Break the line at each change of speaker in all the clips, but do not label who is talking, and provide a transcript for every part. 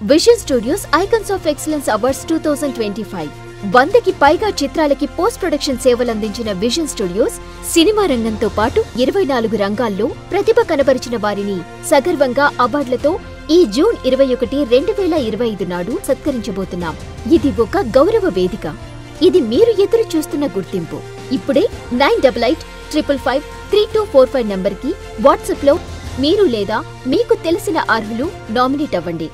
Vision studios icons of excellence awards 2025 100కి పైగా చిత్రాలకి పోస్ట్ ప్రొడక్షన్ సేవలందించిన విజన్ స్టూడియోస్ సినిమా రంగంతో పాటు 24 రంగాల్లో ప్రతిభ కనబరిచిన వారిని సగర్వంగా అవార్డులతో ఈ జూన్ 21, 2025 నాడు సత్కరించబోతున్నాం. ఇది ఒక గౌరవ వేదిక. ఇది మీరు ఎదురు చూస్తున్న గుర్తింపు. ఇప్పుడే 9888553245 నంబర్కి వాట్సాప్లో మీరు లేదా మీకు తెలిసిన అర్హులు నామినేట్ అవ్వండి.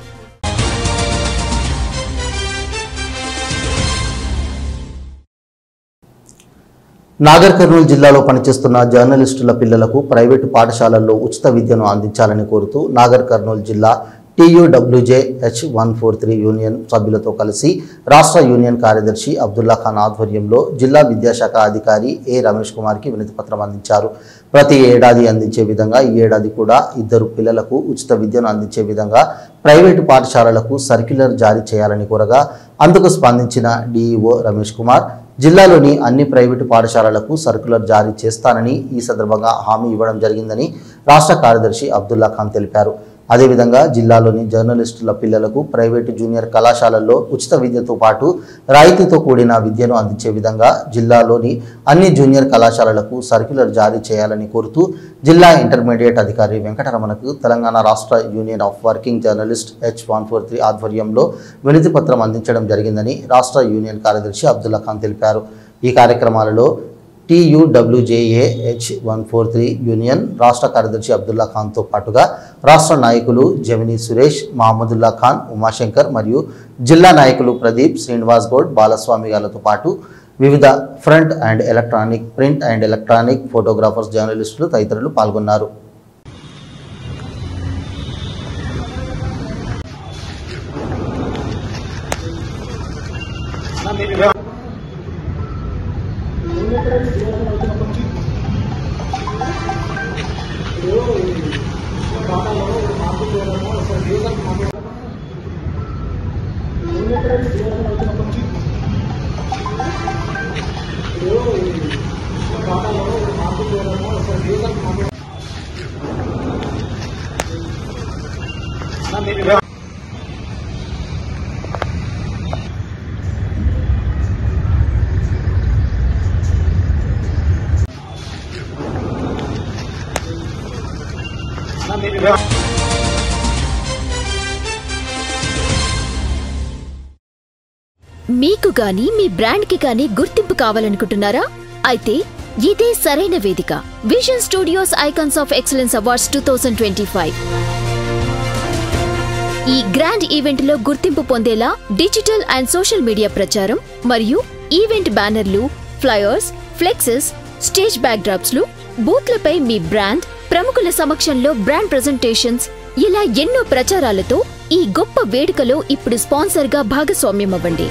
నాగర్ కర్నూలు జిల్లాలో పనిచేస్తున్న జర్నలిస్టుల పిల్లలకు ప్రైవేటు పాఠశాలల్లో ఉచిత విద్యను అందించాలని కోరుతూ నాగర్ కర్నూలు జిల్లా TUWJH143 యూనియన్ సభ్యులతో కలిసి రాష్ట్ర యూనియన్ కార్యదర్శి అబ్దుల్లా ఖాన్ ఆధ్వర్యంలో జిల్లా విద్యాశాఖ అధికారి ఏ రమేష్ కుమార్కి వినతిపత్రం అందించారు. ప్రతి ఏడాది అందించే విధంగా ఈ ఏడాది కూడా 2 పిల్లలకు ఉచిత విద్యను అందించే విధంగా ప్రైవేటు పాఠశాలలకు సర్క్యులర్ జారీ చేయాలని కోరగా అందుకు స్పందించిన DEO రమేష్ కుమార్ జిల్లాలోని అన్ని ప్రైవేటు పాఠశాలలకు సర్క్యులర్ జారీ చేస్తానని ఈ సందర్భంగా హామీ ఇవ్వడం జరిగిందని రాష్ట్ర కార్యదర్శి అబ్దుల్లా ఖాన్ తెలిపారు. అదేవిధంగా జిల్లాలోని జర్నలిస్టుల పిల్లలకు ప్రైవేటు జూనియర్ కళాశాలల్లో ఉచిత విద్యతో పాటు రాయితీతో కూడిన విద్యను అందించే విధంగా జిల్లాలోని అన్ని జూనియర్ కళాశాలలకు సర్క్యులర్ జారీ చేయాలని కోరుతూ జిల్లా ఇంటర్మీడియట్ అధికారి వెంకటరమణకు తెలంగాణ రాష్ట్ర union of working journalist H143 ఆధ్వర్యంలో వినతి పత్రం అందించడం జరిగిందని రాష్ట్ర యూనియన్ కార్యదర్శి అబ్దుల్లా ఖాన్ తెలిపారు. ఈ కార్యక్రమాలలో TUWJH143 యూనియన్ రాష్ట్ర కార్యదర్శి అబ్దుల్లా ఖాన్తో పాటుగా రాష్ట్ర నాయకులు జమినీ సురేష్, మహమ్మదుల్లా ఖాన్, ఉమాశంకర్ మరియు జిల్లా నాయకులు ప్రదీప్, శ్రీనివాస్ గౌడ్, బాలస్వామి గారితో పాటు వివిధ ప్రింట్ అండ్ ఎలక్ట్రానిక్ ఫోటోగ్రాఫర్స్, జర్నలిస్టులు తదితరులు పాల్గొన్నారు.
మీకు గాని మీ బ్రాండ్ కి గాని గుర్తింపు కావాలనుకుంటున్నారా? అయితే ఇదే సరైన వేదిక. Vision studios icons of excellence awards 2025 ఈ గ్రాండ్ ఈవెంట్ లో గుర్తింపు పొందేలా డిజిటల్ అండ్ సోషల్ మీడియా ప్రచారం మరియు ఈవెంట్ బ్యానర్లు, flyers, plexus, stage back drops లు, బూత్లపై మీ బ్రాండ్, ప్రముఖుల సమక్షంలో బ్రాండ్ ప్రెజెంటేషన్స్, ఇలా ఎన్నో ప్రచారాలతో ఈ గొప్ప వేడుకలో ఇప్పుడు స్పాన్సర్ గా భాగస్వామ్యం అవ్వండి.